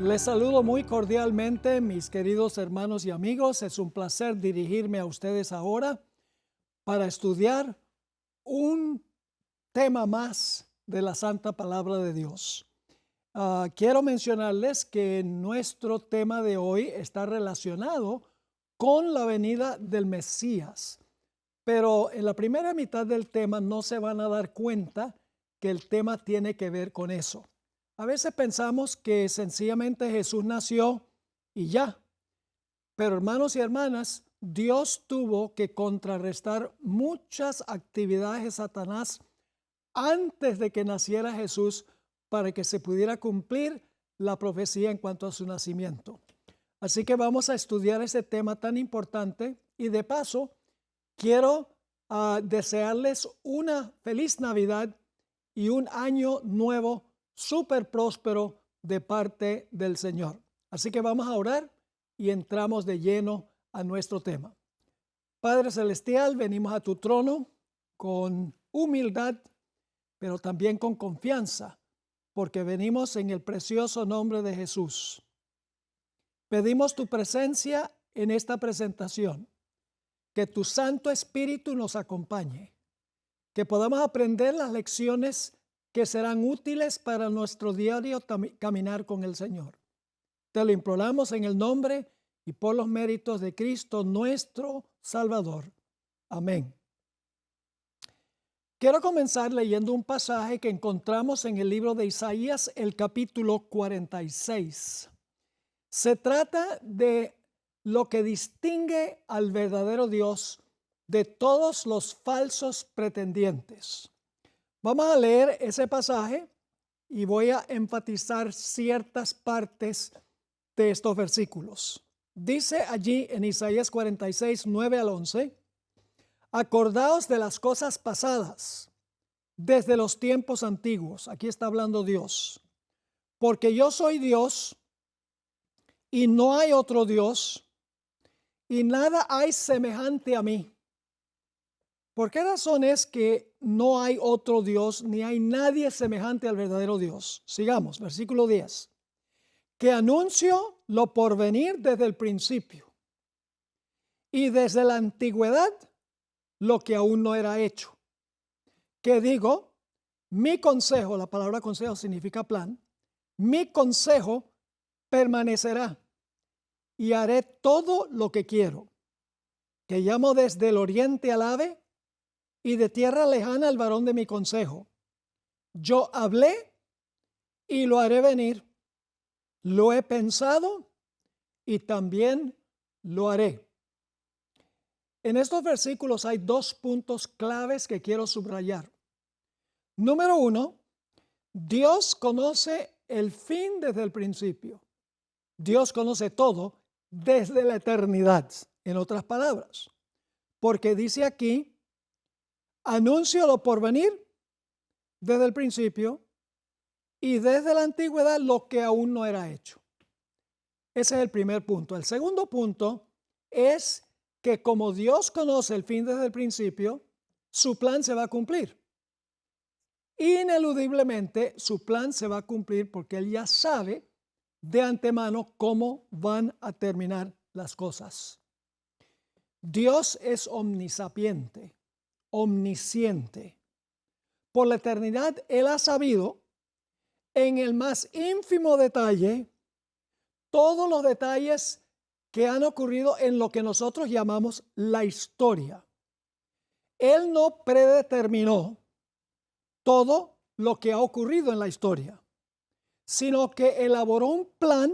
Les saludo muy cordialmente, mis queridos hermanos y amigos. Es un placer dirigirme a ustedes ahora para estudiar un tema más de la Santa Palabra de Dios. Quiero mencionarles que nuestro tema de hoy está relacionado con la venida del Mesías, pero en la primera mitad del tema no se van a dar cuenta que el tema tiene que ver con eso. A veces pensamos que sencillamente Jesús nació y ya, pero hermanos y hermanas, Dios tuvo que contrarrestar muchas actividades de Satanás antes de que naciera Jesús para que se pudiera cumplir la profecía en cuanto a su nacimiento. Así que vamos a estudiar ese tema tan importante y de paso quiero desearles una feliz Navidad y un año nuevo súper próspero de parte del Señor. Así que vamos a orar y entramos de lleno a nuestro tema. Padre Celestial, venimos a tu trono con humildad, pero también con confianza, porque venimos en el precioso nombre de Jesús. Pedimos tu presencia en esta presentación, que tu Santo Espíritu nos acompañe, que podamos aprender las lecciones que serán útiles para nuestro diario caminar con el Señor. Te lo imploramos en el nombre y por los méritos de Cristo nuestro Salvador. Amén. Quiero comenzar leyendo un pasaje que encontramos en el libro de Isaías, el capítulo 46. Se trata de lo que distingue al verdadero Dios de todos los falsos pretendientes. Vamos a leer ese pasaje y voy a enfatizar ciertas partes de estos versículos. Dice allí en Isaías 46, 9 al 11, acordaos de las cosas pasadas desde los tiempos antiguos. Aquí está hablando Dios. Porque yo soy Dios y no hay otro Dios y nada hay semejante a mí. ¿Por qué razón es que no hay otro Dios ni hay nadie semejante al verdadero Dios? Sigamos, versículo 10. Que anuncio lo porvenir desde el principio y desde la antigüedad lo que aún no era hecho. Que digo, mi consejo, la palabra consejo significa plan, mi consejo permanecerá y haré todo lo que quiero. Que llamo desde el oriente al ave y de tierra lejana al varón de mi consejo. Yo hablé y lo haré venir. Lo he pensado y también lo haré. En estos versículos hay dos puntos claves que quiero subrayar. Número uno, Dios conoce el fin desde el principio. Dios conoce todo desde la eternidad, en otras palabras. Porque dice aquí, anuncio lo porvenir desde el principio y desde la antigüedad lo que aún no era hecho. Ese es el primer punto. El segundo punto es que como Dios conoce el fin desde el principio, su plan se va a cumplir. Ineludiblemente su plan se va a cumplir porque Él ya sabe de antemano cómo van a terminar las cosas. Dios es omnisapiente, omnisciente. Por la eternidad Él ha sabido en el más ínfimo detalle todos los detalles que han ocurrido en lo que nosotros llamamos la historia. Él no predeterminó todo lo que ha ocurrido en la historia, sino que elaboró un plan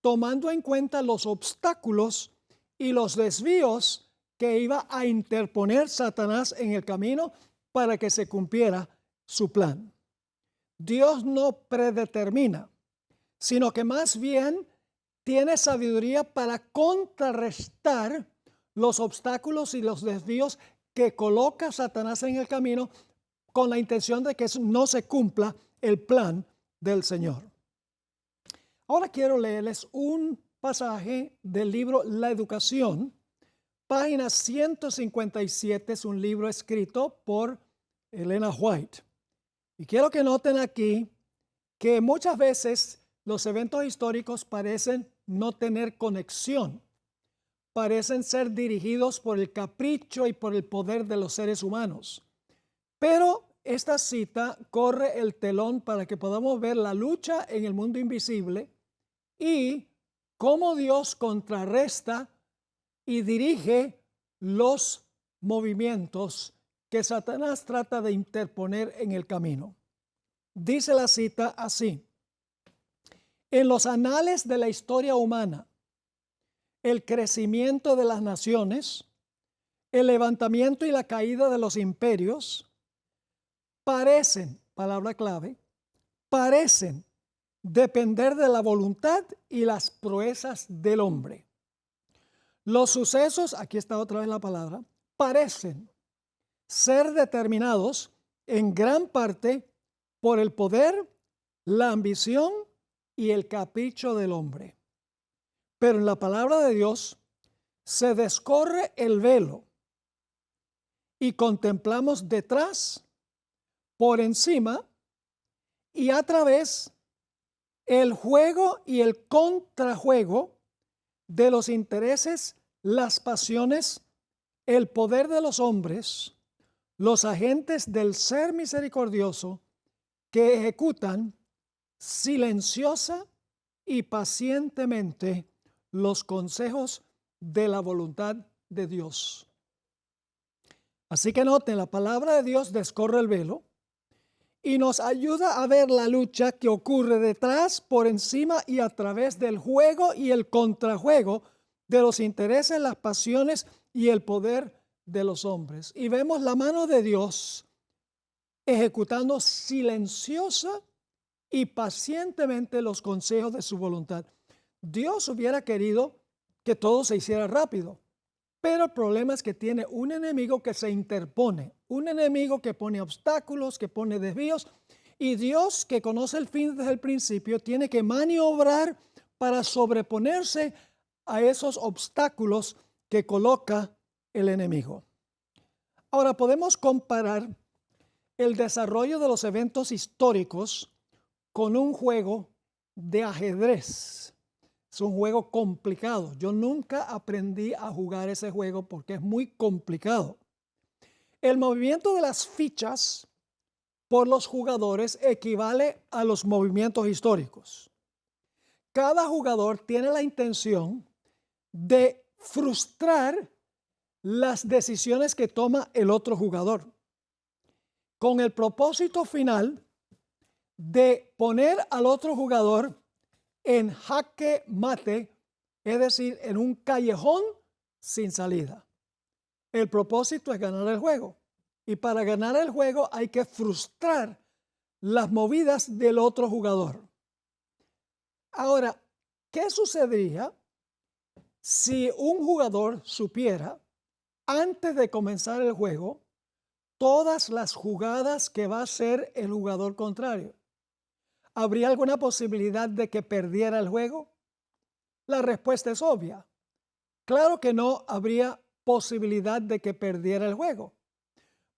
tomando en cuenta los obstáculos y los desvíos que iba a interponer Satanás en el camino para que se cumpliera su plan. Dios no predetermina, sino que más bien tiene sabiduría para contrarrestar los obstáculos y los desvíos que coloca Satanás en el camino con la intención de que no se cumpla el plan del Señor. Ahora quiero leerles un pasaje del libro La Educación, página 157, es un libro escrito por Elena White. Y quiero que noten aquí que muchas veces los eventos históricos parecen no tener conexión, parecen ser dirigidos por el capricho y por el poder de los seres humanos. Pero esta cita corre el telón para que podamos ver la lucha en el mundo invisible y cómo Dios contrarresta y dirige los movimientos que Satanás trata de interponer en el camino. Dice la cita así: en los anales de la historia humana, el crecimiento de las naciones, el levantamiento y la caída de los imperios, parecen, palabra clave, parecen depender de la voluntad y las proezas del hombre. Los sucesos, aquí está otra vez la palabra, parecen ser determinados en gran parte por el poder, la ambición y el capricho del hombre. Pero en la palabra de Dios se descorre el velo y contemplamos detrás, por encima y a través el juego y el contrajuego de los intereses, las pasiones, el poder de los hombres, los agentes del ser misericordioso que ejecutan silenciosa y pacientemente los consejos de la voluntad de Dios. Así que noten, la palabra de Dios descorre el velo y nos ayuda a ver la lucha que ocurre detrás, por encima y a través del juego y el contrajuego de los intereses, las pasiones y el poder de los hombres. Y vemos la mano de Dios ejecutando silenciosa y pacientemente los consejos de su voluntad. Dios hubiera querido que todo se hiciera rápido, pero el problema es que tiene un enemigo que se interpone, un enemigo que pone obstáculos, que pone desvíos, y Dios, que conoce el fin desde el principio, tiene que maniobrar para sobreponerse a esos obstáculos que coloca el enemigo. Ahora podemos comparar el desarrollo de los eventos históricos con un juego de ajedrez. Es un juego complicado. Yo nunca aprendí a jugar ese juego porque es muy complicado. El movimiento de las fichas por los jugadores equivale a los movimientos históricos. Cada jugador tiene la intención de frustrar las decisiones que toma el otro jugador, con el propósito final de poner al otro jugador en jaque mate, es decir, en un callejón sin salida. El propósito es ganar el juego, y para ganar el juego hay que frustrar las movidas del otro jugador. Ahora, ¿qué sucedería si un jugador supiera antes de comenzar el juego todas las jugadas que va a hacer el jugador contrario? ¿Habría alguna posibilidad de que perdiera el juego? La respuesta es obvia. Claro que no habría posibilidad de que perdiera el juego,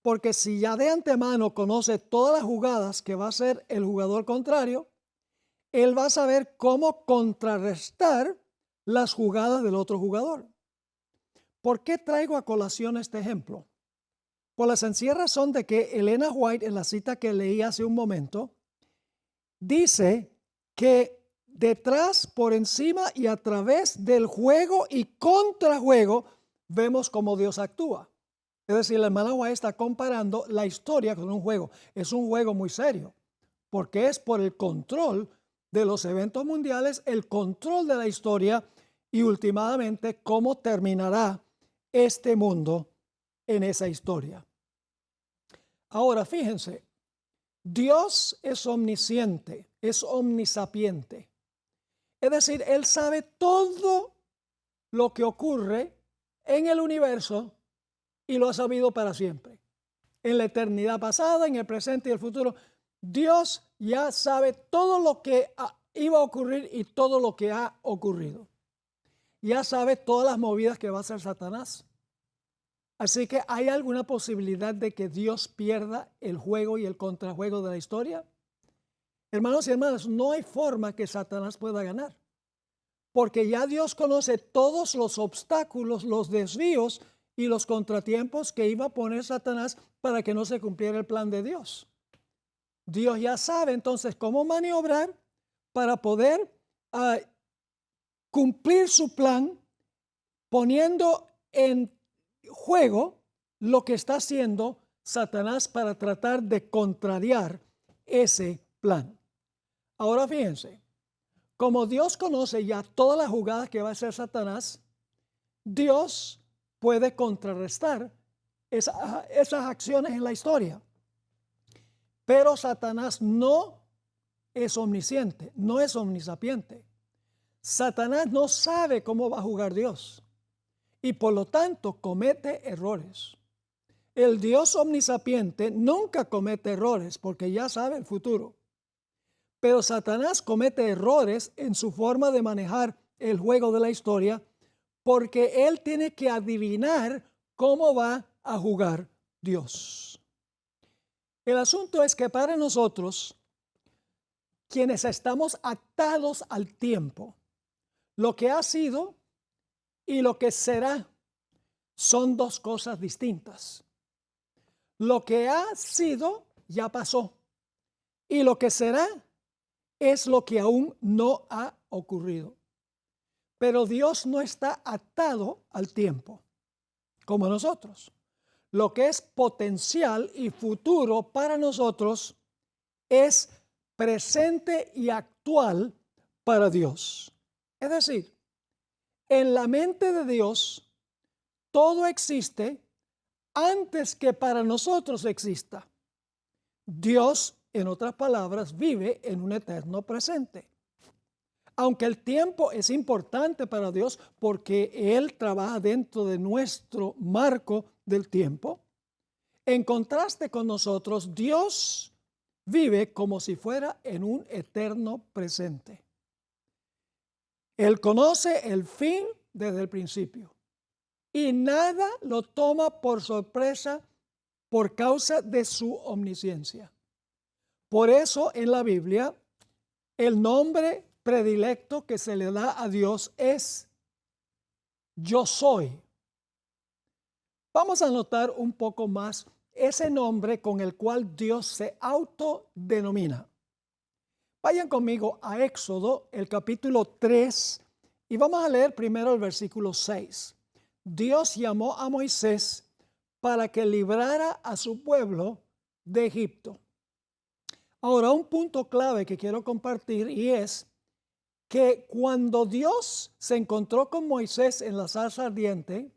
porque si ya de antemano conoce todas las jugadas que va a hacer el jugador contrario, él va a saber cómo contrarrestar las jugadas del otro jugador. ¿Por qué traigo a colación este ejemplo? Por la sencilla razón de que Elena White, en la cita que leí hace un momento, dice que detrás, por encima y a través del juego y contrajuego, vemos cómo Dios actúa. Es decir, la hermana White está comparando la historia con un juego. Es un juego muy serio, porque es por el control de los eventos mundiales, el control de la historia y últimamente cómo terminará este mundo en esa historia. Ahora, fíjense, Dios es omnisciente, es omnisapiente. Es decir, Él sabe todo lo que ocurre en el universo y lo ha sabido para siempre. En la eternidad pasada, en el presente y el futuro, Dios ya sabe todo lo que iba a ocurrir y todo lo que ha ocurrido. Ya sabe todas las movidas que va a hacer Satanás. Así que ¿hay alguna posibilidad de que Dios pierda el juego y el contrajuego de la historia? Hermanos y hermanas, no hay forma que Satanás pueda ganar, porque ya Dios conoce todos los obstáculos, los desvíos y los contratiempos que iba a poner Satanás para que no se cumpliera el plan de Dios. Dios ya sabe entonces cómo maniobrar para poder cumplir su plan, poniendo en juego lo que está haciendo Satanás para tratar de contrariar ese plan. Ahora fíjense, como Dios conoce ya todas las jugadas que va a hacer Satanás, Dios puede contrarrestar esas acciones en la historia. Pero Satanás no es omnisciente, no es omnisapiente. Satanás no sabe cómo va a jugar Dios y por lo tanto comete errores. El Dios omnisapiente nunca comete errores porque ya sabe el futuro. Pero Satanás comete errores en su forma de manejar el juego de la historia porque él tiene que adivinar cómo va a jugar Dios. El asunto es que para nosotros, quienes estamos atados al tiempo, lo que ha sido y lo que será son dos cosas distintas. Lo que ha sido ya pasó y lo que será es lo que aún no ha ocurrido. Pero Dios no está atado al tiempo como nosotros. Lo que es potencial y futuro para nosotros es presente y actual para Dios. Es decir, en la mente de Dios todo existe antes que para nosotros exista. Dios, en otras palabras, vive en un eterno presente. Aunque el tiempo es importante para Dios porque Él trabaja dentro de nuestro marco del tiempo, en contraste con nosotros, Dios vive como si fuera en un eterno presente. Él conoce el fin desde el principio y nada lo toma por sorpresa por causa de su omnisciencia. Por eso en la Biblia el nombre predilecto que se le da a Dios es Yo soy. Vamos a notar un poco más ese nombre con el cual Dios se autodenomina. Vayan conmigo a Éxodo, el capítulo 3, y vamos a leer primero el versículo 6. Dios llamó a Moisés para que librara a su pueblo de Egipto. Ahora, un punto clave que quiero compartir y es que cuando Dios se encontró con Moisés en la zarza ardiente,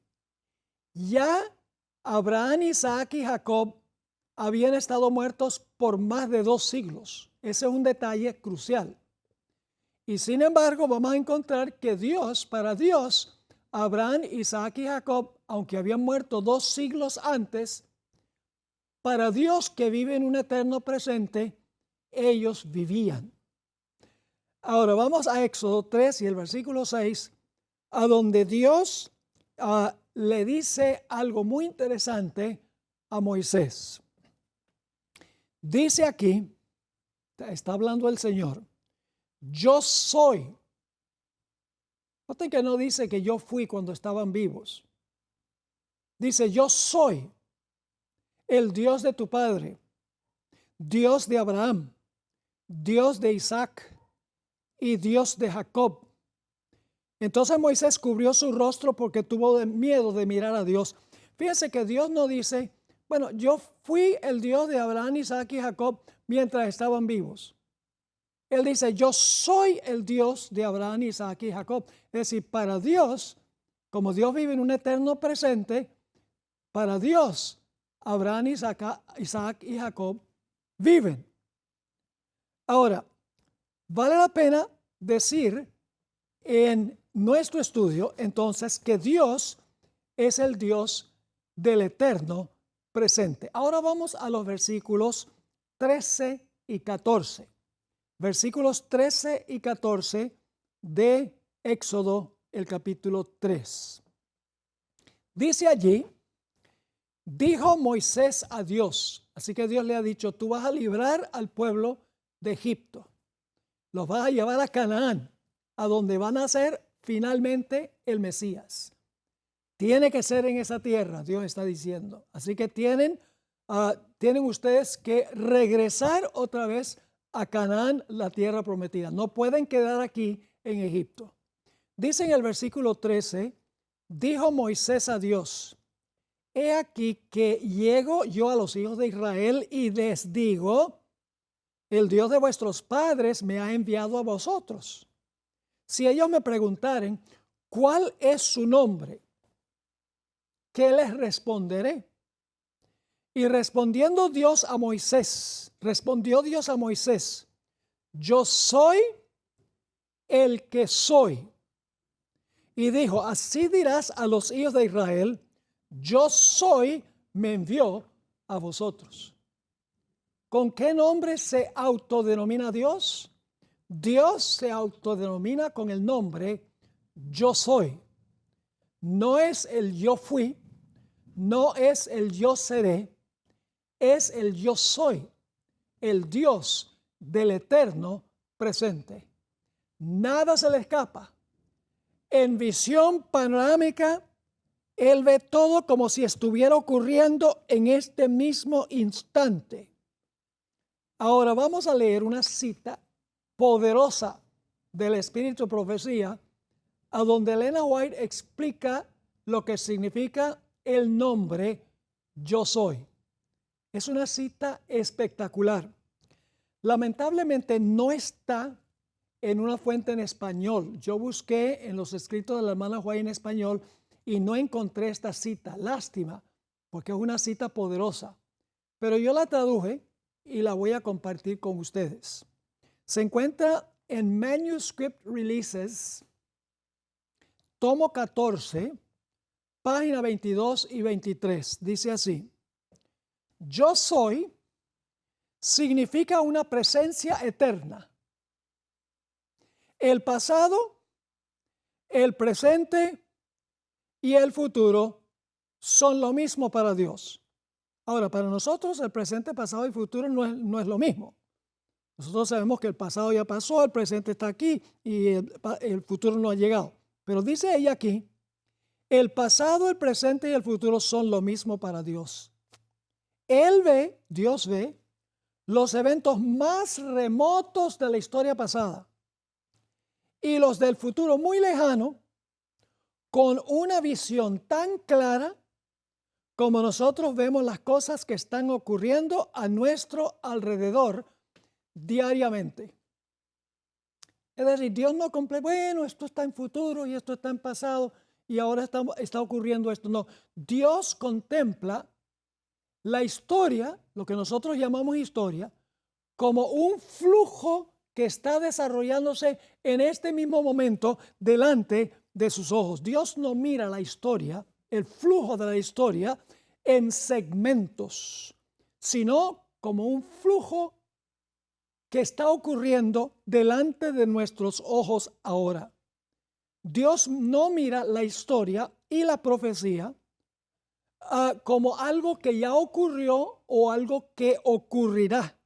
ya Abraham, Isaac y Jacob habían estado muertos por más de 2 siglos. Ese es un detalle crucial. Y sin embargo, vamos a encontrar que para Dios, Abraham, Isaac y Jacob, aunque habían muerto 2 siglos antes, para Dios que vive en un eterno presente, ellos vivían. Ahora vamos a Éxodo 3 y el versículo 6, a donde Dios le dice algo muy interesante a Moisés. Dice aquí, está hablando el Señor, yo soy. Noten que no dice que yo fui cuando estaban vivos. Dice, yo soy el Dios de tu padre, Dios de Abraham, Dios de Isaac y Dios de Jacob. Entonces Moisés cubrió su rostro porque tuvo miedo de mirar a Dios. Fíjense que Dios no dice, bueno, yo fui el Dios de Abraham, Isaac y Jacob mientras estaban vivos. Él dice, yo soy el Dios de Abraham, Isaac y Jacob. Es decir, para Dios, como Dios vive en un eterno presente, para Dios, Abraham, Isaac y Jacob viven. Ahora, vale la pena decir en nuestro estudio, entonces, que Dios es el Dios del eterno presente. Ahora vamos a los versículos 13 y 14. Versículos 13 y 14 de Éxodo, el capítulo 3. Dice allí, dijo Moisés a Dios, así que Dios le ha dicho, tú vas a librar al pueblo de Egipto. Los vas a llevar a Canaán, a donde van a ser finalmente el Mesías. Tiene que ser en esa tierra, Dios está diciendo. Así que tienen ustedes que regresar otra vez a Canaán, la tierra prometida. No pueden quedar aquí en Egipto. Dice en el versículo 13, dijo Moisés a Dios, he aquí que llego yo a los hijos de Israel y les digo, el Dios de vuestros padres me ha enviado a vosotros. Si ellos me preguntaren, ¿cuál es su nombre? ¿Qué les responderé? Y respondió Dios a Moisés, yo soy el que soy. Y dijo, así dirás a los hijos de Israel, yo soy, me envió a vosotros. ¿Con qué nombre se autodenomina Dios? Dios se autodenomina con el nombre yo soy. No es el yo fui, no es el yo seré, es el yo soy, el Dios del eterno presente. Nada se le escapa. En visión panorámica, Él ve todo como si estuviera ocurriendo en este mismo instante. Ahora vamos a leer una cita poderosa del Espíritu de Profecía, a donde Elena White explica lo que significa el nombre yo soy. Es una cita espectacular. Lamentablemente no está en una fuente en español. Yo busqué en los escritos de la hermana White en español y no encontré esta cita. Lástima, porque es una cita poderosa. Pero yo la traduje y la voy a compartir con ustedes. Se encuentra en Manuscript Releases, tomo 14, página 22 y 23. Dice así, yo soy significa una presencia eterna. El pasado, el presente y el futuro son lo mismo para Dios. Ahora, para nosotros el presente, pasado y futuro no es lo mismo. Nosotros sabemos que el pasado ya pasó, el presente está aquí y el futuro no ha llegado. Pero dice ella aquí, el pasado, el presente y el futuro son lo mismo para Dios. Dios ve los eventos más remotos de la historia pasada y los del futuro muy lejano con una visión tan clara como nosotros vemos las cosas que están ocurriendo a nuestro alrededor diariamente. Es decir, Dios no cumple, bueno, esto está en futuro y esto está en pasado y ahora está ocurriendo esto. No, Dios contempla la historia, lo que nosotros llamamos historia, como un flujo que está desarrollándose en este mismo momento delante de sus ojos. Dios no mira la historia, el flujo de la historia, en segmentos, sino como un flujo que está ocurriendo delante de nuestros ojos ahora. Dios no mira la historia y la profecía como algo que ya ocurrió o algo que ocurrirá,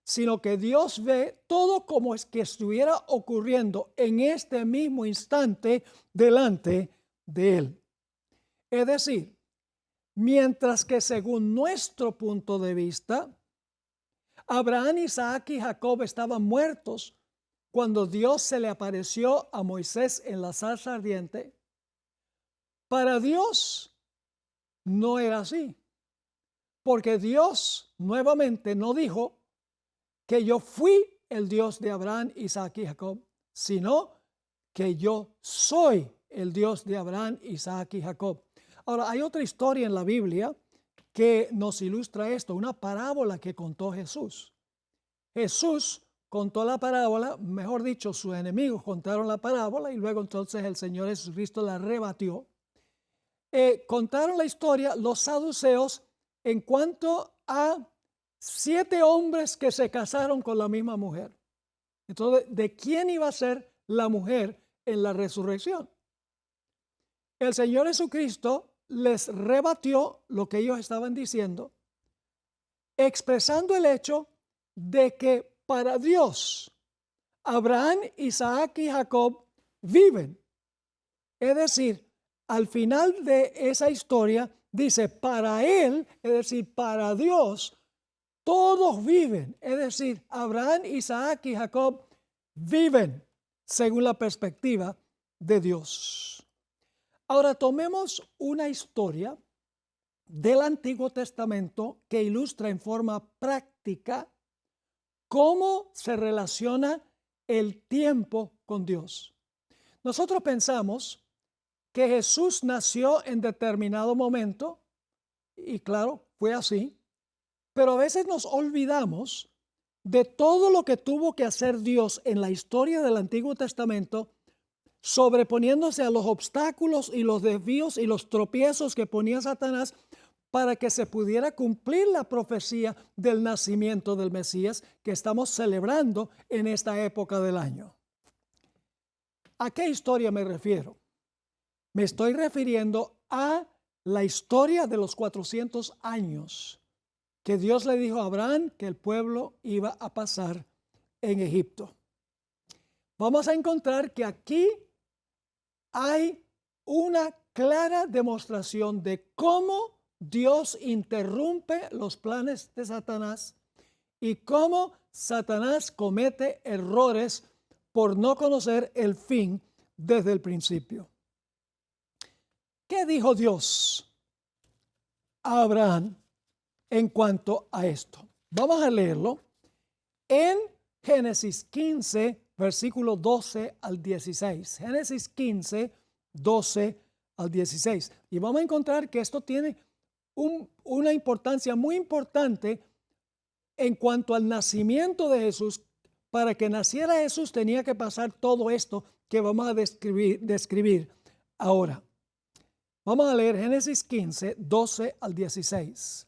sino que Dios ve todo como es que estuviera ocurriendo en este mismo instante delante de Él. Es decir, mientras que según nuestro punto de vista, Abraham, Isaac y Jacob estaban muertos cuando Dios se le apareció a Moisés en la zarza ardiente, para Dios no era así, porque Dios nuevamente no dijo que yo fui el Dios de Abraham, Isaac y Jacob, sino que yo soy el Dios de Abraham, Isaac y Jacob. Ahora, hay otra historia en la Biblia que nos ilustra esto, una parábola que contó Jesús. Jesús contó la parábola, mejor dicho, sus enemigos contaron la parábola y luego entonces el Señor Jesucristo la rebatió. Contaron la historia los saduceos en cuanto a 7 hombres que se casaron con la misma mujer. Entonces, ¿de quién iba a ser la mujer en la resurrección? El Señor Jesucristo les rebatió lo que ellos estaban diciendo, expresando el hecho de que para Dios, Abraham, Isaac y Jacob viven. Es decir, al final de esa historia dice, para él, es decir, para Dios, todos viven. Es decir, Abraham, Isaac y Jacob viven según la perspectiva de Dios. Ahora tomemos una historia del Antiguo Testamento que ilustra en forma práctica cómo se relaciona el tiempo con Dios. Nosotros pensamos que Jesús nació en determinado momento, y claro, fue así, pero a veces nos olvidamos de todo lo que tuvo que hacer Dios en la historia del Antiguo Testamento, sobreponiéndose a los obstáculos y los desvíos y los tropiezos que ponía Satanás para que se pudiera cumplir la profecía del nacimiento del Mesías que estamos celebrando en esta época del año. ¿A qué historia me refiero? Me estoy refiriendo a la historia de los 400 años que Dios le dijo a Abraham que el pueblo iba a pasar en Egipto. Vamos a encontrar que aquí hay una clara demostración de cómo Dios interrumpe los planes de Satanás y cómo Satanás comete errores por no conocer el fin desde el principio. ¿Qué dijo Dios a Abraham en cuanto a esto? Vamos a leerlo en Génesis 15, versículo 12 al 16. Génesis 15, 12 al 16. Y vamos a encontrar que esto tiene una importancia muy importante en cuanto al nacimiento de Jesús. Para que naciera Jesús tenía que pasar todo esto que vamos a describir ahora. Vamos a leer Génesis 15, 12 al 16.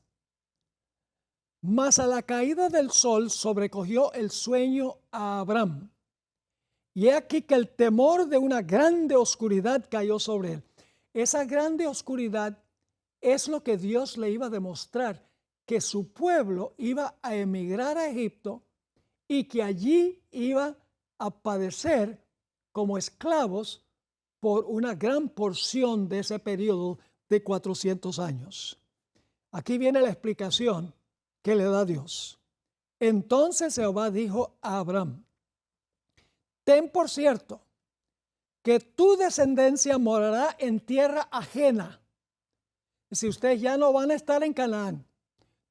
Mas a la caída del sol sobrecogió el sueño a Abraham. Y he aquí que el temor de una grande oscuridad cayó sobre él. Esa grande oscuridad es lo que Dios le iba a demostrar, que su pueblo iba a emigrar a Egipto y que allí iba a padecer como esclavos por una gran porción de ese periodo de 400 años. Aquí viene la explicación que le da Dios. Entonces Jehová dijo a Abraham: ten por cierto que tu descendencia morará en tierra ajena. Si ustedes ya no van a estar en Canaán,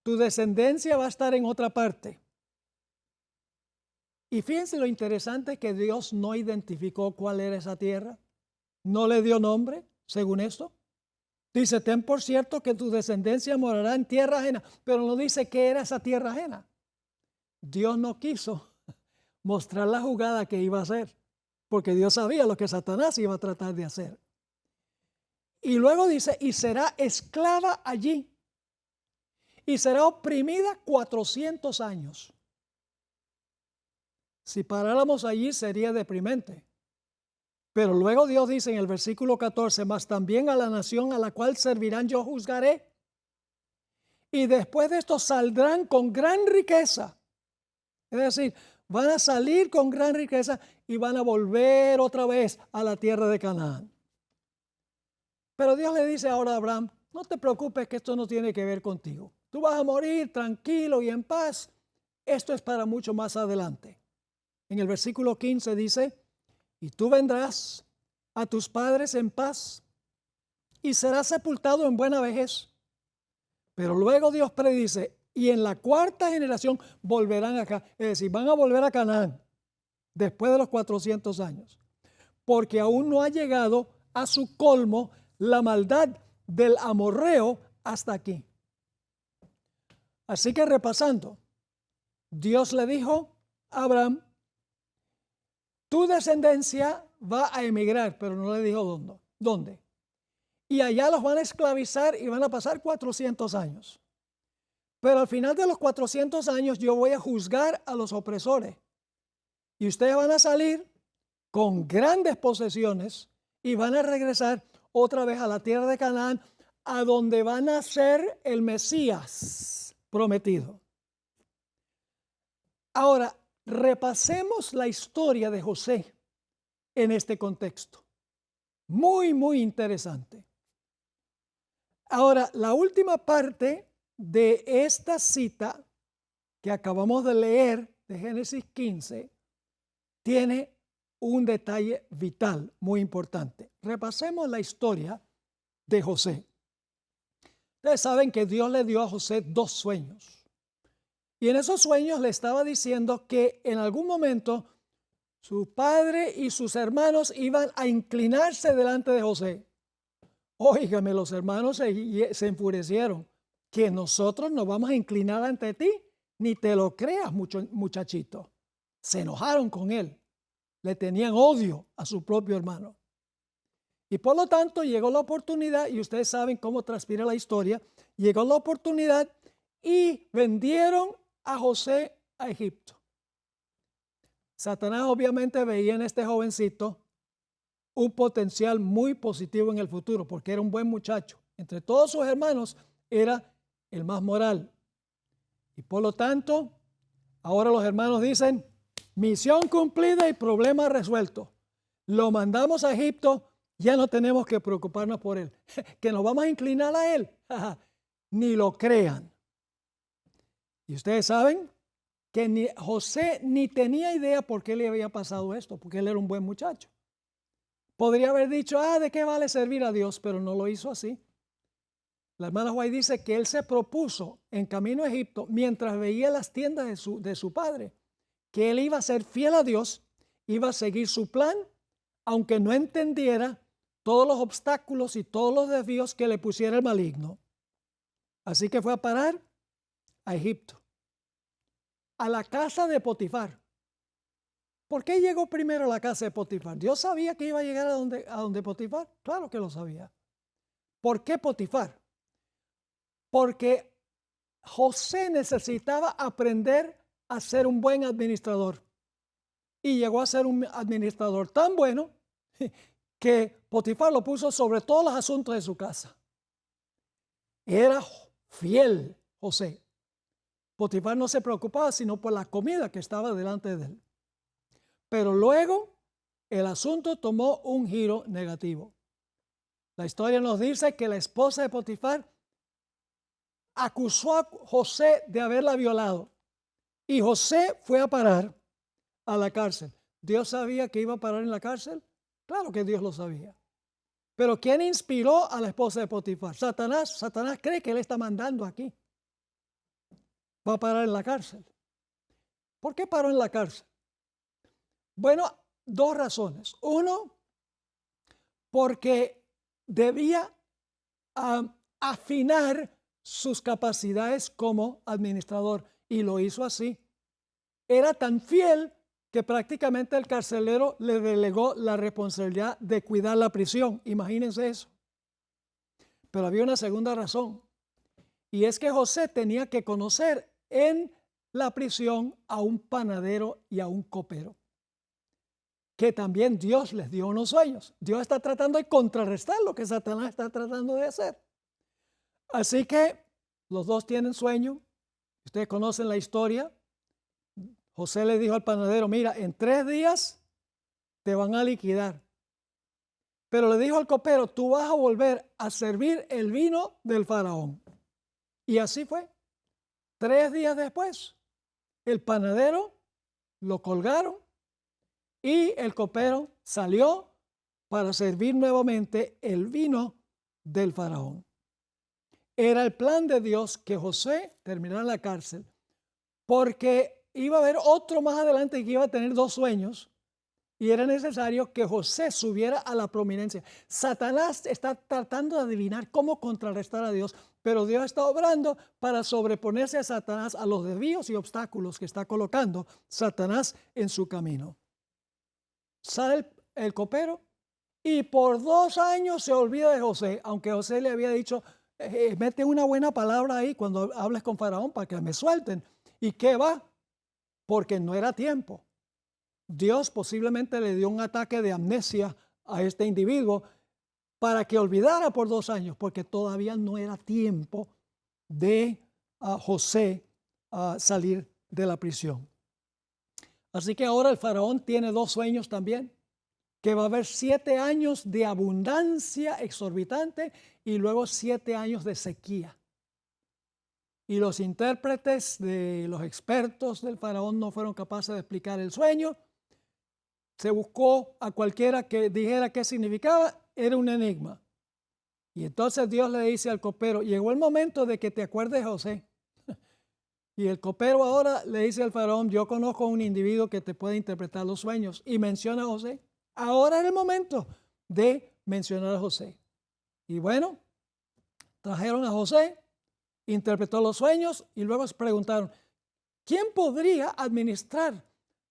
tu descendencia va a estar en otra parte. Y fíjense lo interesante que Dios no identificó cuál era esa tierra. No le dio nombre, según esto. Dice, ten por cierto que tu descendencia morará en tierra ajena, pero no dice qué era esa tierra ajena. Dios no quiso mostrar la jugada que iba a hacer, porque Dios sabía lo que Satanás iba a tratar de hacer. Y luego dice, y será esclava allí, y será oprimida 400 años. Si paráramos allí sería deprimente. Pero luego Dios dice en el versículo 14, mas también a la nación a la cual servirán yo juzgaré. Y después de esto saldrán con gran riqueza. Es decir, van a salir con gran riqueza y van a volver otra vez a la tierra de Canaán. Pero Dios le dice ahora a Abraham, no te preocupes que esto no tiene que ver contigo. Tú vas a morir tranquilo y en paz. Esto es para mucho más adelante. En el versículo 15 dice, y tú vendrás a tus padres en paz y serás sepultado en buena vejez. Pero luego Dios predice, y en la cuarta generación volverán acá. Es decir, van a volver a Canaán después de los 400 años. Porque aún no ha llegado a su colmo la maldad del amorreo hasta aquí. Así que repasando, Dios le dijo a Abraham, tu descendencia va a emigrar, pero no le dijo dónde. Y allá los van a esclavizar y van a pasar 400 años. Pero al final de los 400 años yo voy a juzgar a los opresores. Y ustedes van a salir con grandes posesiones y van a regresar otra vez a la tierra de Canaán, a donde van a ser el Mesías prometido. Ahora, repasemos la historia de José en este contexto. Muy, muy interesante. Ahora, la última parte de esta cita que acabamos de leer de Génesis 15 tiene un detalle vital muy importante. Repasemos la historia de José. Ustedes saben que Dios le dio a José 2 sueños. Y en esos sueños le estaba diciendo que en algún momento su padre y sus hermanos iban a inclinarse delante de José. Óigame, los hermanos se enfurecieron. Que nosotros nos vamos a inclinar ante ti, ni te lo creas, muchachito. Se enojaron con él. Le tenían odio a su propio hermano. Y por lo tanto llegó la oportunidad, y ustedes saben cómo transpira la historia, llegó la oportunidad y vendieron a José a Egipto. Satanás obviamente veía en este jovencito un potencial muy positivo en el futuro, porque era un buen muchacho. Entre todos sus hermanos era el más moral. Y por lo tanto, ahora los hermanos dicen, misión cumplida y problema resuelto. Lo mandamos a Egipto, ya no tenemos que preocuparnos por él. Que nos vamos a inclinar a él. Ni lo crean. Y ustedes saben que José ni tenía idea por qué le había pasado esto, porque él era un buen muchacho. Podría haber dicho, ¿de qué vale servir a Dios? Pero no lo hizo así. La hermana White dice que él se propuso en camino a Egipto, mientras veía las tiendas de su padre, que él iba a ser fiel a Dios, iba a seguir su plan, aunque no entendiera todos los obstáculos y todos los desvíos que le pusiera el maligno. Así que fue a parar a Egipto, a la casa de Potifar. ¿Por qué llegó primero a la casa de Potifar? ¿Dios sabía que iba a llegar a donde Potifar? Claro que lo sabía. ¿Por qué Potifar? Porque José necesitaba aprender a ser un buen administrador. Y llegó a ser un administrador tan bueno que Potifar lo puso sobre todos los asuntos de su casa. Era fiel José. Potifar no se preocupaba sino por la comida que estaba delante de él. Pero luego el asunto tomó un giro negativo. La historia nos dice que la esposa de Potifar acusó a José de haberla violado. Y José fue a parar a la cárcel. ¿Dios sabía que iba a parar en la cárcel? Claro que Dios lo sabía. Pero ¿quién inspiró a la esposa de Potifar? Satanás. Satanás cree que él está mandando aquí. Va a parar en la cárcel. ¿Por qué paró en la cárcel? Bueno, 2 razones. Uno, porque debía afinar sus capacidades como administrador, y lo hizo así. Era tan fiel que prácticamente el carcelero le delegó la responsabilidad de cuidar la prisión. Imagínense eso. Pero había una segunda razón, y es que José tenía que conocer en la prisión a un panadero y a un copero, que también Dios les dio unos sueños. Dios está tratando de contrarrestar lo que Satanás está tratando de hacer. Así que los dos tienen sueño. Ustedes conocen la historia. José le dijo al panadero, mira, en 3 días te van a liquidar. Pero le dijo al copero, tú vas a volver a servir el vino del faraón. Y así fue. 3 días después, el panadero lo colgaron y el copero salió para servir nuevamente el vino del faraón. Era el plan de Dios que José terminara en la cárcel, porque iba a haber otro más adelante que iba a tener 2 sueños y era necesario que José subiera a la prominencia. Satanás está tratando de adivinar cómo contrarrestar a Dios, pero Dios está obrando para sobreponerse a Satanás, a los desvíos y obstáculos que está colocando Satanás en su camino. Sale el copero y por 2 años se olvida de José, aunque José le había dicho, mete una buena palabra ahí cuando hables con Faraón para que me suelten. ¿Y qué va? Porque no era tiempo. Dios posiblemente le dio un ataque de amnesia a este individuo para que olvidara por 2 años, porque todavía no era tiempo de José salir de la prisión. Así que ahora el faraón tiene dos sueños también, que va a haber 7 años de abundancia exorbitante y luego 7 años de sequía. Y los intérpretes de los expertos del faraón no fueron capaces de explicar el sueño. Se buscó a cualquiera que dijera qué significaba, era un enigma. Y entonces Dios le dice al copero, llegó el momento de que te acuerdes de José. Y el copero ahora le dice al faraón, yo conozco a un individuo que te puede interpretar los sueños. Y menciona a José. Ahora era el momento de mencionar a José. Y bueno, trajeron a José, interpretó los sueños y luego se preguntaron, ¿quién podría administrar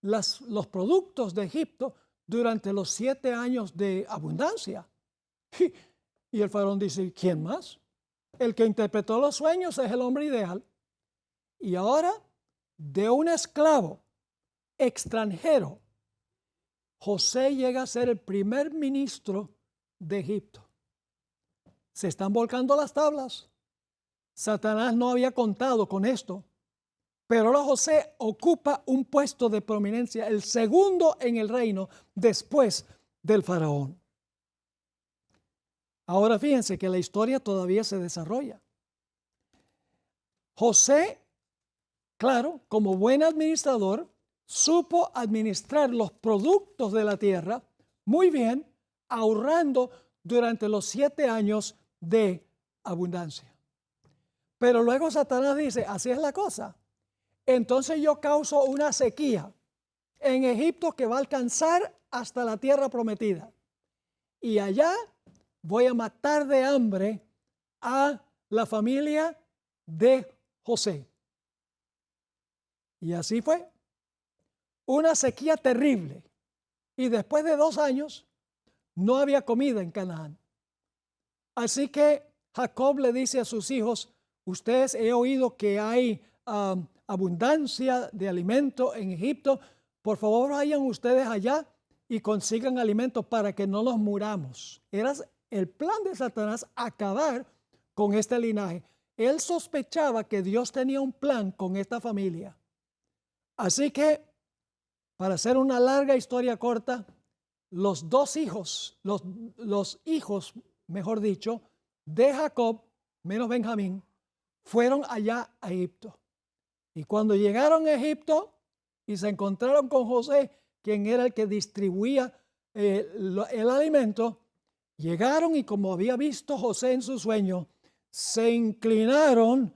los productos de Egipto durante los 7 años de abundancia? Y el faraón dice, ¿quién más? El que interpretó los sueños es el hombre ideal. Y ahora, de un esclavo extranjero, José llega a ser el primer ministro de Egipto. Se están volcando las tablas. Satanás no había contado con esto, pero ahora José ocupa un puesto de prominencia, el segundo en el reino después del faraón. Ahora fíjense que la historia todavía se desarrolla. José, claro, como buen administrador, supo administrar los productos de la tierra muy bien, ahorrando durante los 7 años de abundancia. Pero luego Satanás dice, así es la cosa. Entonces yo causo una sequía en Egipto que va a alcanzar hasta la tierra prometida. Y allá voy a matar de hambre a la familia de José. Y así fue. Una sequía terrible. Y después de 2 años no había comida en Canaán. Así que Jacob le dice a sus hijos, ustedes he oído que hay abundancia de alimento en Egipto. Por favor, vayan ustedes allá y consigan alimento para que no nos muramos. Era el plan de Satanás acabar con este linaje. Él sospechaba que Dios tenía un plan con esta familia. Así que, para hacer una larga historia corta, los dos hijos, los hijos, mejor dicho, de Jacob, menos Benjamín, fueron allá a Egipto. Y cuando llegaron a Egipto y se encontraron con José, quien era el que distribuía el alimento, llegaron y como había visto José en su sueño, se inclinaron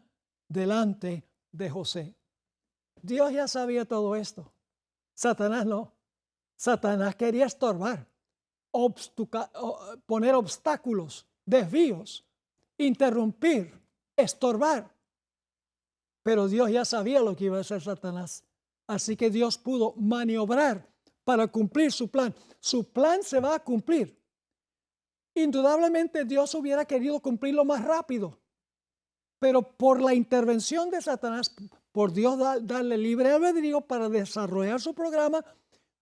delante de José. Dios ya sabía todo esto. Satanás no. Satanás quería estorbar, poner obstáculos, desvíos, interrumpir, estorbar. Pero Dios ya sabía lo que iba a hacer Satanás. Así que Dios pudo maniobrar para cumplir su plan. Su plan se va a cumplir. Indudablemente Dios hubiera querido cumplirlo más rápido. Pero por la intervención de Satanás, por Dios darle libre albedrío para desarrollar su programa,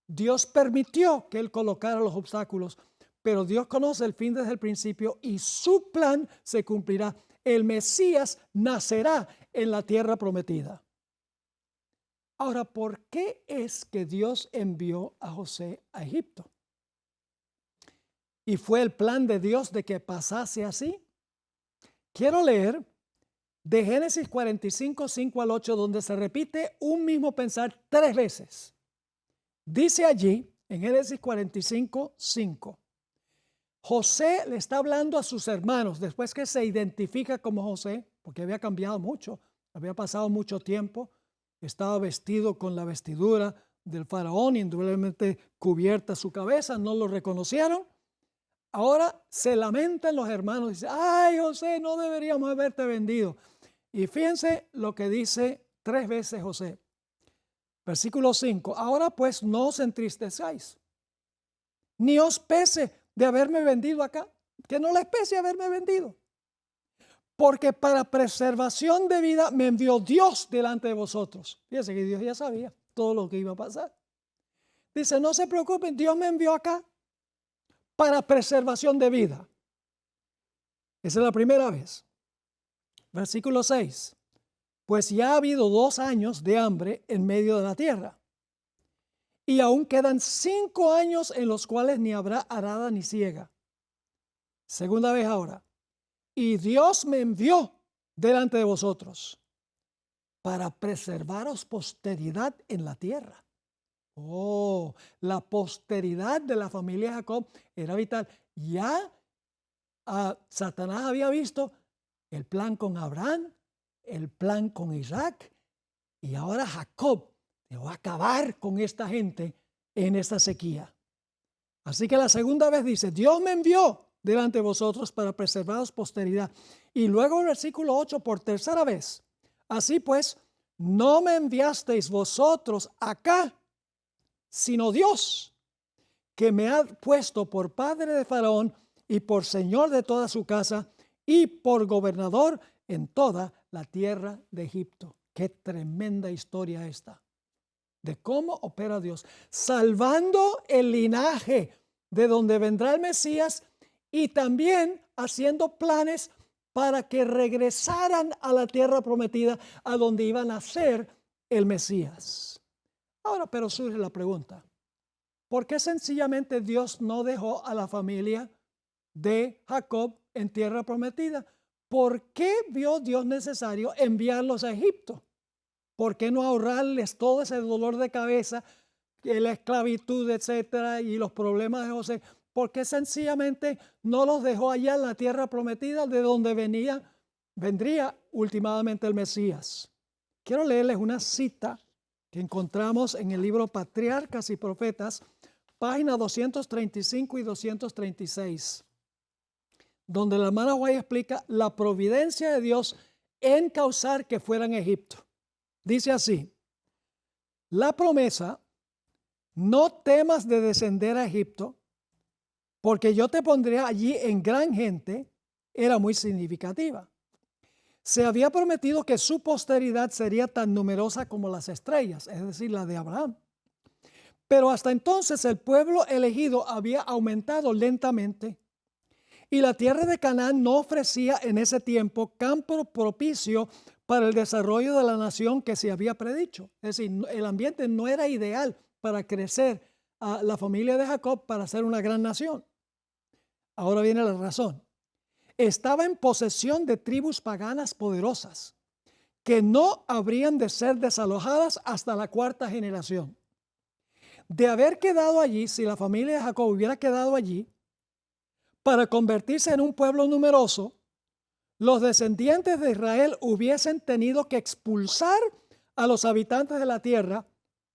Dios permitió que él colocara los obstáculos. Pero Dios conoce el fin desde el principio y su plan se cumplirá. El Mesías nacerá en la tierra prometida. Ahora, ¿por qué es que Dios envió a José a Egipto? ¿Y fue el plan de Dios de que pasase así? Quiero leer de Génesis 45, 5 al 8, donde se repite un mismo pensar 3 veces. Dice allí, en Génesis 45, 5, José le está hablando a sus hermanos, después que se identifica como José, porque había cambiado mucho, había pasado mucho tiempo, estaba vestido con la vestidura del faraón, indudablemente cubierta su cabeza, no lo reconocieron. Ahora se lamentan los hermanos, dicen, ay José, no deberíamos haberte vendido. Y fíjense lo que dice 3 veces José. Versículo 5, ahora pues no os entristezcáis, ni os pese de haberme vendido acá, que no les pese haberme vendido, porque para preservación de vida me envió Dios delante de vosotros. Fíjense que Dios ya sabía todo lo que iba a pasar. Dice, no se preocupen, Dios me envió acá para preservación de vida. Esa es la primera vez. Versículo 6. Pues ya ha habido 2 años de hambre en medio de la tierra. y aún quedan 5 años en los cuales ni habrá arada ni siega. Segunda vez ahora. Y Dios me envió delante de vosotros para preservaros posteridad en la tierra. Oh, la posteridad de la familia de Jacob era vital. Ya Satanás había visto el plan con Abraham, el plan con Isaac, y ahora Jacob va a acabar con esta gente en esta sequía. Así que la segunda vez dice, Dios me envió delante de vosotros para preservaros posteridad. Y luego el versículo 8, por tercera vez, así pues, no me enviasteis vosotros acá, sino Dios, que me ha puesto por padre de Faraón y por señor de toda su casa y por gobernador en toda la tierra de Egipto. Qué tremenda historia esta, de cómo opera Dios, salvando el linaje de donde vendrá el Mesías y también haciendo planes para que regresaran a la tierra prometida, a donde iba a nacer el Mesías. Ahora, pero surge la pregunta, ¿por qué sencillamente Dios no dejó a la familia de Jacob en tierra prometida? ¿Por qué vio Dios necesario enviarlos a Egipto? ¿Por qué no ahorrarles todo ese dolor de cabeza, la esclavitud, etcétera, y los problemas de José? ¿Por qué sencillamente no los dejó allá en la tierra prometida, de donde vendría últimamente el Mesías? Quiero leerles una cita que encontramos en el libro Patriarcas y Profetas, páginas 235 y 236, donde la hermana White explica la providencia de Dios en causar que fueran a Egipto. Dice así, la promesa, no temas de descender a Egipto, porque yo te pondré allí en gran gente, era muy significativa. Se había prometido que su posteridad sería tan numerosa como las estrellas, es decir, la de Abraham. Pero hasta entonces el pueblo elegido había aumentado lentamente y la tierra de Canaán no ofrecía en ese tiempo campo propicio para el desarrollo de la nación que se había predicho. Es decir, el ambiente no era ideal para crecer a la familia de Jacob para ser una gran nación. Ahora viene la razón. Estaba en posesión de tribus paganas poderosas que no habrían de ser desalojadas hasta la cuarta generación. De haber quedado allí, si la familia de Jacob hubiera quedado allí, para convertirse en un pueblo numeroso, los descendientes de Israel hubiesen tenido que expulsar a los habitantes de la tierra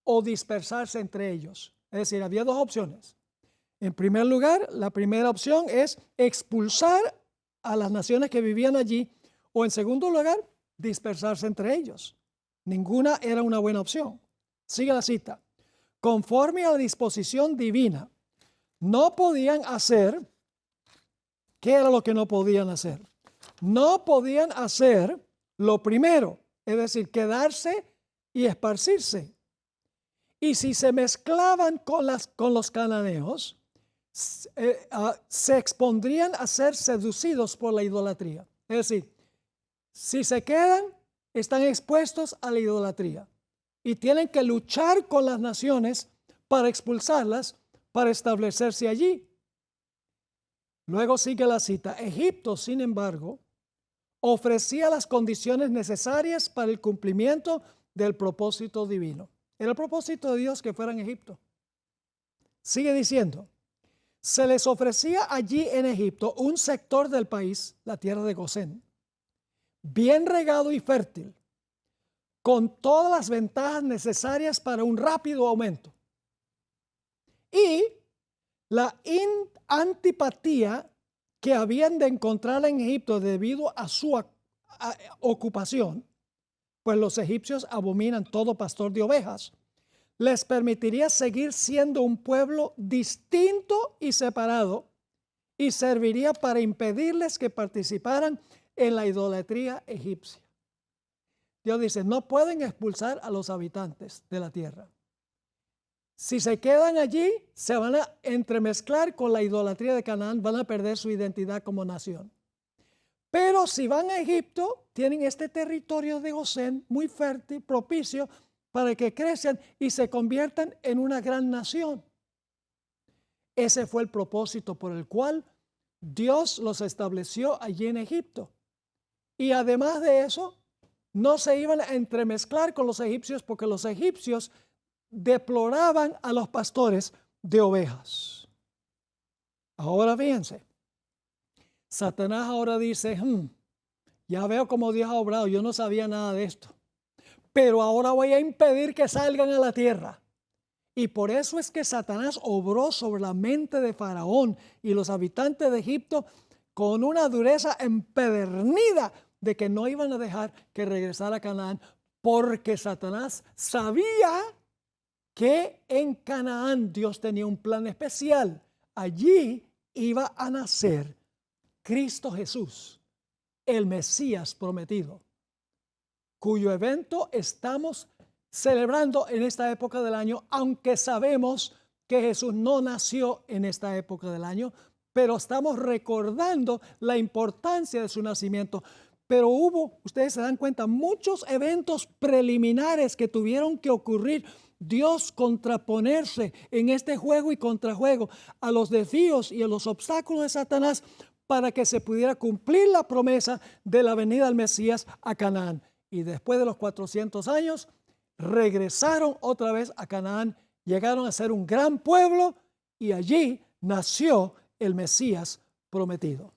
o dispersarse entre ellos. Es decir, había dos opciones. En primer lugar, la primera opción es expulsar a las naciones que vivían allí, o en segundo lugar, dispersarse entre ellos. Ninguna era una buena opción. Sigue la cita. Conforme a la disposición divina, no podían hacer, ¿qué era lo que no podían hacer? No podían hacer lo primero, es decir, quedarse y esparcirse. Y si se mezclaban con los cananeos, se expondrían a ser seducidos por la idolatría. Es decir, si se quedan, están expuestos a la idolatría y tienen que luchar con las naciones para expulsarlas, para establecerse allí. Luego sigue la cita. Egipto, sin embargo, ofrecía las condiciones necesarias para el cumplimiento del propósito divino. Era el propósito de Dios que fueran a Egipto. Sigue diciendo, se les ofrecía allí en Egipto un sector del país, la tierra de Gosén, bien regado y fértil, con todas las ventajas necesarias para un rápido aumento. Y la antipatía que habían de encontrar en Egipto debido a su ocupación, pues los egipcios abominan todo pastor de ovejas, les permitiría seguir siendo un pueblo distinto y separado y serviría para impedirles que participaran en la idolatría egipcia. Dios dice, no pueden expulsar a los habitantes de la tierra. Si se quedan allí, se van a entremezclar con la idolatría de Canaán, van a perder su identidad como nación. Pero si van a Egipto, tienen este territorio de Gosén muy fértil, propicio para que crezcan y se conviertan en una gran nación. Ese fue el propósito por el cual Dios los estableció allí en Egipto. Y además de eso, no se iban a entremezclar con los egipcios porque los egipcios deploraban a los pastores de ovejas. Ahora fíjense, Satanás ahora dice, ya veo cómo Dios ha obrado, yo no sabía nada de esto, pero ahora voy a impedir que salgan a la tierra. Y por eso es que Satanás obró sobre la mente de Faraón y los habitantes de Egipto con una dureza empedernida de que no iban a dejar que regresara a Canaán, porque Satanás sabía que en Canaán Dios tenía un plan especial. Allí iba a nacer Cristo Jesús, el Mesías prometido, cuyo evento estamos celebrando en esta época del año, aunque sabemos que Jesús no nació en esta época del año, pero estamos recordando la importancia de su nacimiento. Pero hubo, ustedes se dan cuenta, muchos eventos preliminares que tuvieron que ocurrir. Dios contraponerse en este juego y contrajuego a los desafíos y a los obstáculos de Satanás para que se pudiera cumplir la promesa de la venida del Mesías a Canaán. Y después de los 400 años, regresaron otra vez a Canaán, llegaron a ser un gran pueblo y allí nació el Mesías prometido.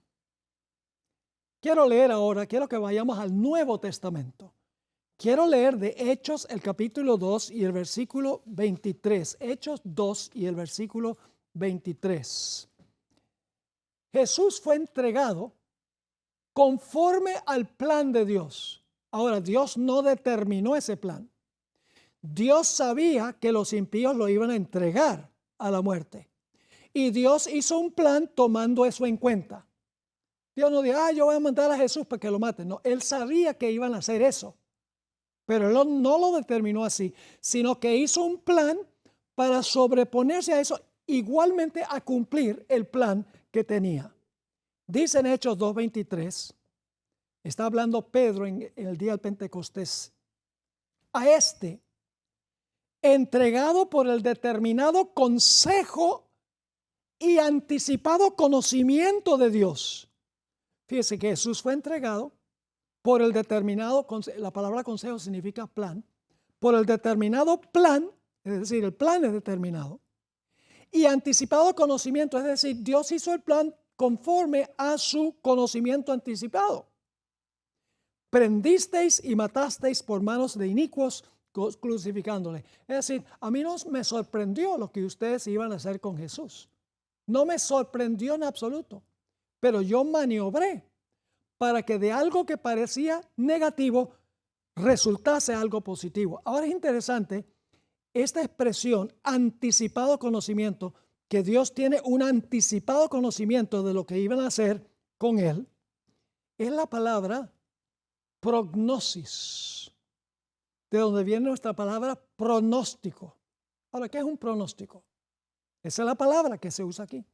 Quiero leer ahora, quiero que vayamos al Nuevo Testamento. Quiero leer de Hechos el capítulo 2 y el versículo 23. Hechos 2 y el versículo 23. Jesús fue entregado conforme al plan de Dios. Ahora, Dios no determinó ese plan. Dios sabía que los impíos lo iban a entregar a la muerte. Y Dios hizo un plan tomando eso en cuenta. Dios no dijo, yo voy a mandar a Jesús para que lo maten. No, Él sabía que iban a hacer eso. Pero Él no lo determinó así, sino que hizo un plan para sobreponerse a eso, igualmente a cumplir el plan que tenía. Dice en Hechos 2:23, está hablando Pedro en el día del Pentecostés, a este, entregado por el determinado consejo y anticipado conocimiento de Dios. Fíjese que Jesús fue entregado por el determinado, la palabra consejo significa plan, por el determinado plan, es decir, el plan es determinado, y anticipado conocimiento, es decir, Dios hizo el plan conforme a su conocimiento anticipado. Prendisteis y matasteis por manos de inicuos, crucificándole. Es decir, a mí no me sorprendió lo que ustedes iban a hacer con Jesús. No me sorprendió en absoluto, pero yo maniobré para que de algo que parecía negativo resultase algo positivo. Ahora es interesante esta expresión, anticipado conocimiento, que Dios tiene un anticipado conocimiento de lo que iban a hacer con él, es la palabra prognosis, de donde viene nuestra palabra pronóstico. Ahora, ¿qué es un pronóstico? Esa es la palabra que se usa aquí.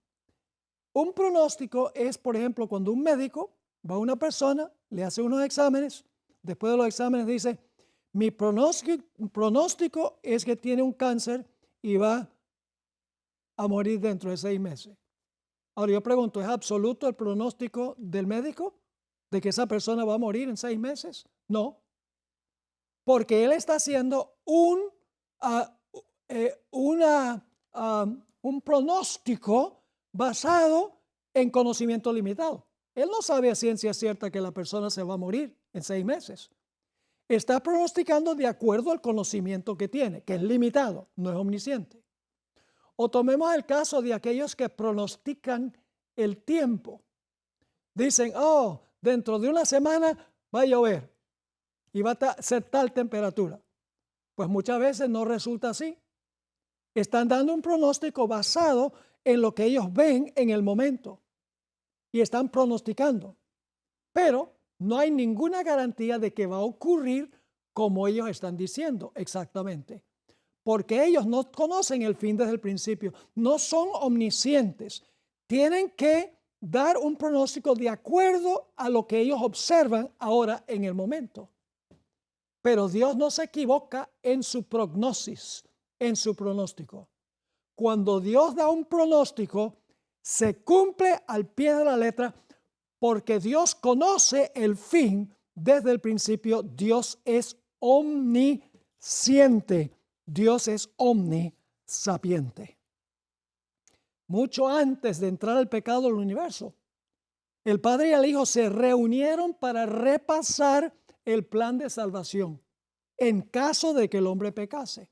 Un pronóstico es, por ejemplo, cuando un médico va a una persona, le hace unos exámenes, después de los exámenes dice, mi pronóstico es que tiene un cáncer y va a morir dentro de 6 meses. Ahora yo pregunto, ¿es absoluto el pronóstico del médico de que esa persona va a morir en 6 meses? No, porque él está haciendo un pronóstico basado en conocimiento limitado. Él no sabe a ciencia cierta que la persona se va a morir en 6 meses. Está pronosticando de acuerdo al conocimiento que tiene, que es limitado, no es omnisciente. O tomemos el caso de aquellos que pronostican el tiempo. Dicen, dentro de una semana va a llover y va a ser tal temperatura. Pues muchas veces no resulta así. Están dando un pronóstico basado en lo que ellos ven en el momento y están pronosticando. Pero no hay ninguna garantía de que va a ocurrir como ellos están diciendo exactamente. Porque ellos no conocen el fin desde el principio, no son omniscientes. Tienen que dar un pronóstico de acuerdo a lo que ellos observan ahora en el momento. Pero Dios no se equivoca en su prognosis, en su pronóstico. Cuando Dios da un pronóstico, se cumple al pie de la letra porque Dios conoce el fin desde el principio. Dios es omnisciente. Dios es omnisapiente. Mucho antes de entrar el pecado al universo, el Padre y el Hijo se reunieron para repasar el plan de salvación en caso de que el hombre pecase.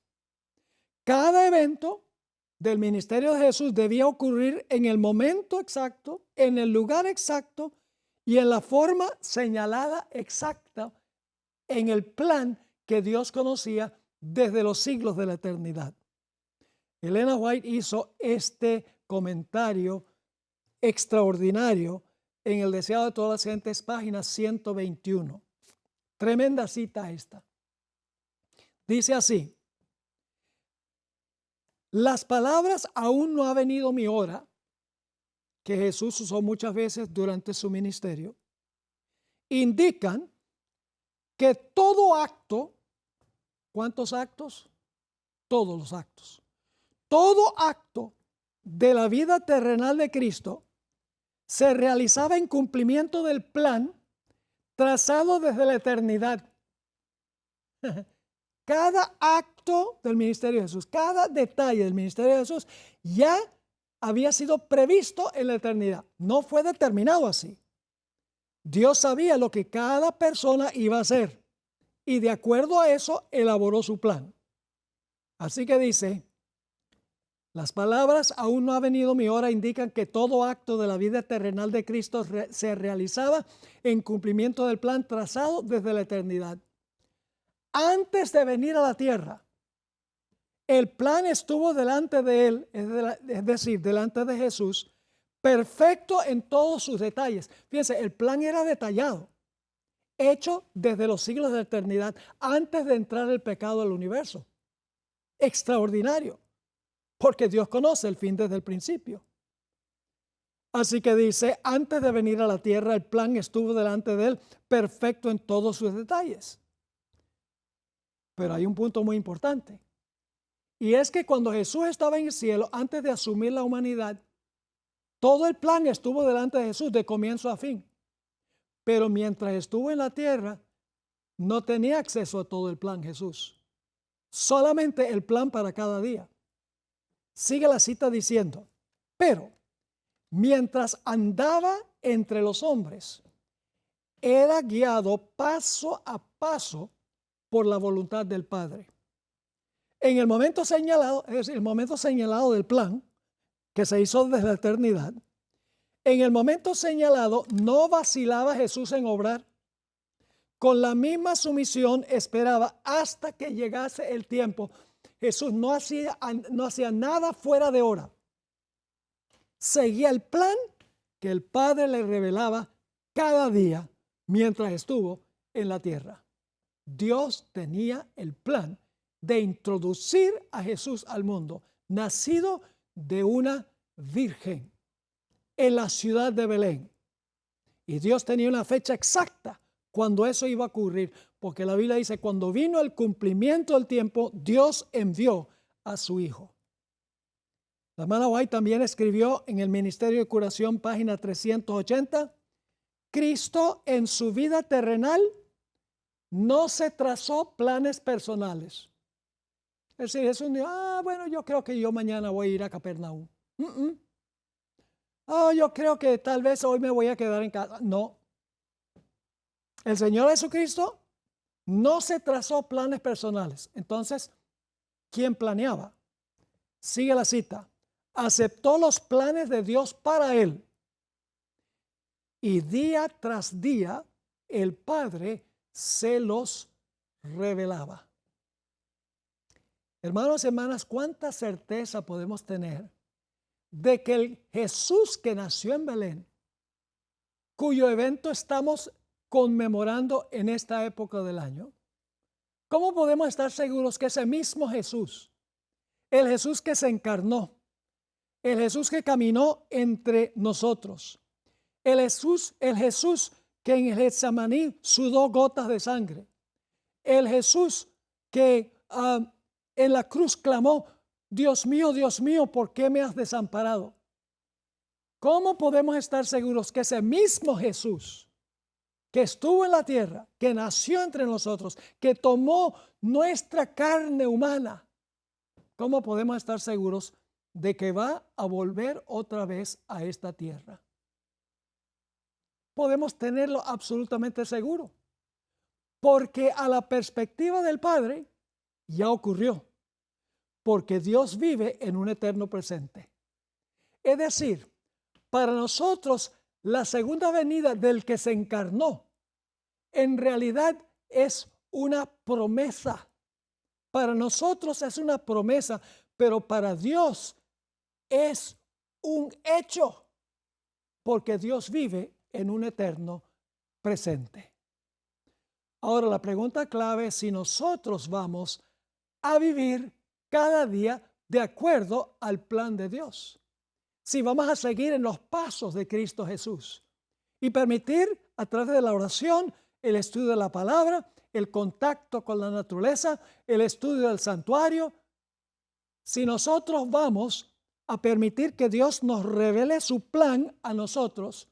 Cada evento del ministerio de Jesús debía ocurrir en el momento exacto, en el lugar exacto y en la forma señalada exacta en el plan que Dios conocía desde los siglos de la eternidad. Elena White hizo este comentario extraordinario en El deseado de todas las gentes, página 121. Tremenda cita esta. Dice así: las palabras "aún no ha venido mi hora", que Jesús usó muchas veces durante su ministerio, indican que todo acto, ¿cuántos actos? Todos los actos. Todo acto de la vida terrenal de Cristo se realizaba en cumplimiento del plan trazado desde la eternidad. Cada acto del ministerio de Jesús, cada detalle del ministerio de Jesús ya había sido previsto en la eternidad. No fue determinado así. Dios sabía lo que cada persona iba a hacer y de acuerdo a eso elaboró su plan. Así que dice: las palabras "aún no ha venido mi hora" indican que todo acto de la vida terrenal de Cristo se realizaba en cumplimiento del plan trazado desde la eternidad. Antes de venir a la tierra, el plan estuvo delante de él, es decir, delante de Jesús, perfecto en todos sus detalles. Fíjense, el plan era detallado, hecho desde los siglos de la eternidad, antes de entrar el pecado al universo. Extraordinario, porque Dios conoce el fin desde el principio. Así que dice, antes de venir a la tierra, el plan estuvo delante de él, perfecto en todos sus detalles. Pero hay un punto muy importante. Y es que cuando Jesús estaba en el cielo, antes de asumir la humanidad, todo el plan estuvo delante de Jesús de comienzo a fin. Pero mientras estuvo en la tierra, no tenía acceso a todo el plan Jesús. Solamente el plan para cada día. Sigue la cita diciendo: pero mientras andaba entre los hombres, era guiado paso a paso por la voluntad del Padre. En el momento señalado, es decir, el momento señalado del plan, que se hizo desde la eternidad, en el momento señalado no vacilaba Jesús en obrar. Con la misma sumisión esperaba hasta que llegase el tiempo. Jesús no hacía nada fuera de hora. Seguía el plan que el Padre le revelaba cada día mientras estuvo en la tierra. Dios tenía el plan de introducir a Jesús al mundo, nacido de una virgen en la ciudad de Belén. Y Dios tenía una fecha exacta cuando eso iba a ocurrir, porque la Biblia dice: cuando vino el cumplimiento del tiempo, Dios envió a su Hijo. La hermana White también escribió en el Ministerio de Curación, página 380, Cristo en su vida terrenal no se trazó planes personales. Es decir, Jesús dijo: bueno, yo creo que yo mañana voy a ir a Capernaum. Yo creo que tal vez hoy me voy a quedar en casa. No. El Señor Jesucristo no se trazó planes personales. Entonces, ¿quién planeaba? Sigue la cita. Aceptó los planes de Dios para él. Y día tras día, el Padre se los revelaba. Hermanos y hermanas, cuánta certeza podemos tener de que el Jesús que nació en Belén, cuyo evento estamos conmemorando en esta época del año, ¿cómo podemos estar seguros que ese mismo Jesús, el Jesús que se encarnó, el Jesús que caminó entre nosotros, el Jesús que en el Getsemaní sudó gotas de sangre, el Jesús que en la cruz clamó, Dios mío, ¿por qué me has desamparado? ¿Cómo podemos estar seguros que ese mismo Jesús que estuvo en la tierra, que nació entre nosotros, que tomó nuestra carne humana, cómo podemos estar seguros de que va a volver otra vez a esta tierra? Podemos tenerlo absolutamente seguro, porque a la perspectiva del Padre ya ocurrió, porque Dios vive en un eterno presente. Es decir, para nosotros la segunda venida del que se encarnó en realidad es una promesa. Para nosotros es una promesa, pero para Dios es un hecho, porque Dios vive en un eterno presente. Ahora la pregunta clave es si nosotros vamos a vivir cada día de acuerdo al plan de Dios. Si vamos a seguir en los pasos de Cristo Jesús y permitir a través de la oración, el estudio de la palabra, el contacto con la naturaleza, el estudio del santuario, si nosotros vamos a permitir que Dios nos revele su plan a nosotros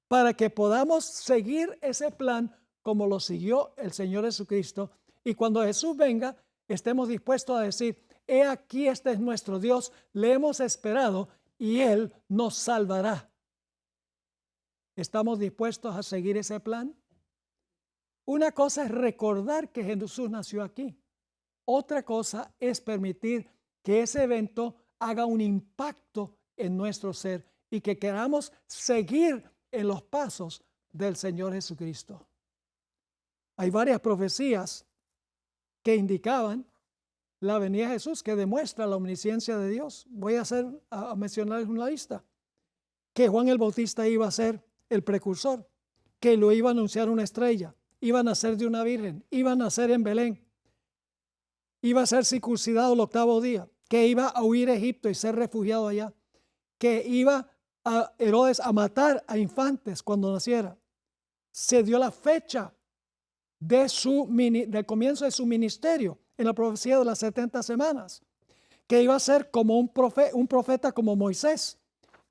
para que podamos seguir ese plan como lo siguió el Señor Jesucristo, y cuando Jesús venga estemos dispuestos a decir, he aquí este es nuestro Dios, le hemos esperado y Él nos salvará. ¿Estamos dispuestos a seguir ese plan? Una cosa es recordar que Jesús nació aquí. Otra cosa es permitir que ese evento haga un impacto en nuestro ser y que queramos seguir en los pasos del Señor Jesucristo. Hay varias profecías que indicaban la venida de Jesús, que demuestra la omnisciencia de Dios. Voy a mencionarles una lista. Que Juan el Bautista iba a ser el precursor, que lo iba a anunciar una estrella, iba a nacer de una virgen, iba a nacer en Belén, iba a ser circuncidado el 8º día, que iba a huir a Egipto y ser refugiado allá, que iba a Herodes a matar a infantes cuando naciera. Se dio la fecha del comienzo de su ministerio en la profecía de las 70 semanas, que iba a ser como un profeta como Moisés,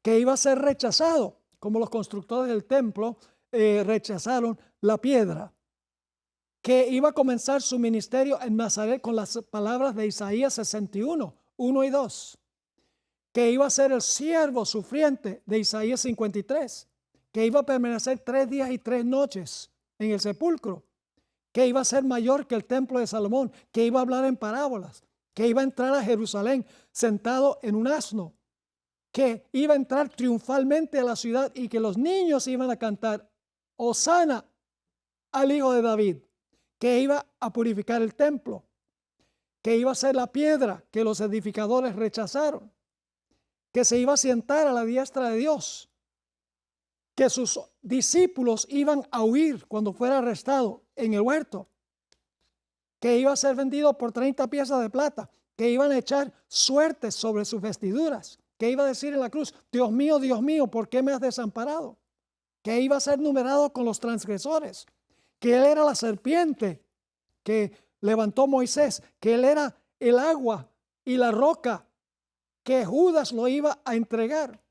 que iba a ser rechazado, como los constructores del templo rechazaron la piedra, que iba a comenzar su ministerio en Nazaret con las palabras de Isaías 61, 1 y 2, que iba a ser el siervo sufriente de Isaías 53, que iba a permanecer 3 días y 3 noches en el sepulcro, que iba a ser mayor que el templo de Salomón, que iba a hablar en parábolas, que iba a entrar a Jerusalén sentado en un asno, que iba a entrar triunfalmente a la ciudad y que los niños iban a cantar Hosana al Hijo de David, que iba a purificar el templo, que iba a ser la piedra que los edificadores rechazaron, que se iba a sentar a la diestra de Dios, que sus discípulos iban a huir cuando fuera arrestado en el huerto, que iba a ser vendido por 30 piezas de plata, que iban a echar suertes sobre sus vestiduras, que iba a decir en la cruz, Dios mío, ¿por qué me has desamparado? Que iba a ser numerado con los transgresores, que Él era la serpiente que levantó Moisés, que Él era el agua y la roca, que Judas lo iba a entregar,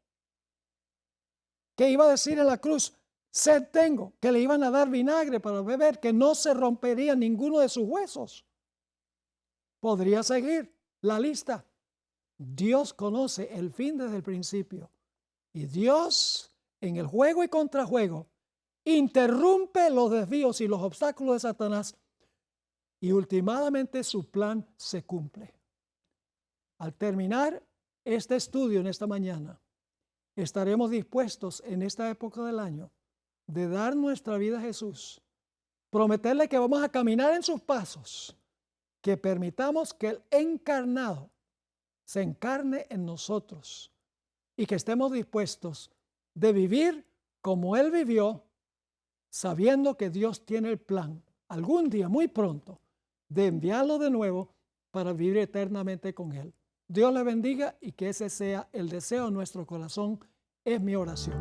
que iba a decir en la cruz, sed tengo, que le iban a dar vinagre para beber, que no se rompería ninguno de sus huesos. Podría seguir la lista. Dios conoce el fin desde el principio, y Dios en el juego y contrajuego interrumpe los desvíos y los obstáculos de Satanás, y últimamente su plan se cumple. Al terminar este estudio en esta mañana, estaremos dispuestos en esta época del año de dar nuestra vida a Jesús, prometerle que vamos a caminar en sus pasos, que permitamos que el encarnado se encarne en nosotros y que estemos dispuestos de vivir como Él vivió, sabiendo que Dios tiene el plan, algún día, muy pronto, de enviarlo de nuevo para vivir eternamente con Él. Dios le bendiga y que ese sea el deseo de nuestro corazón, es mi oración.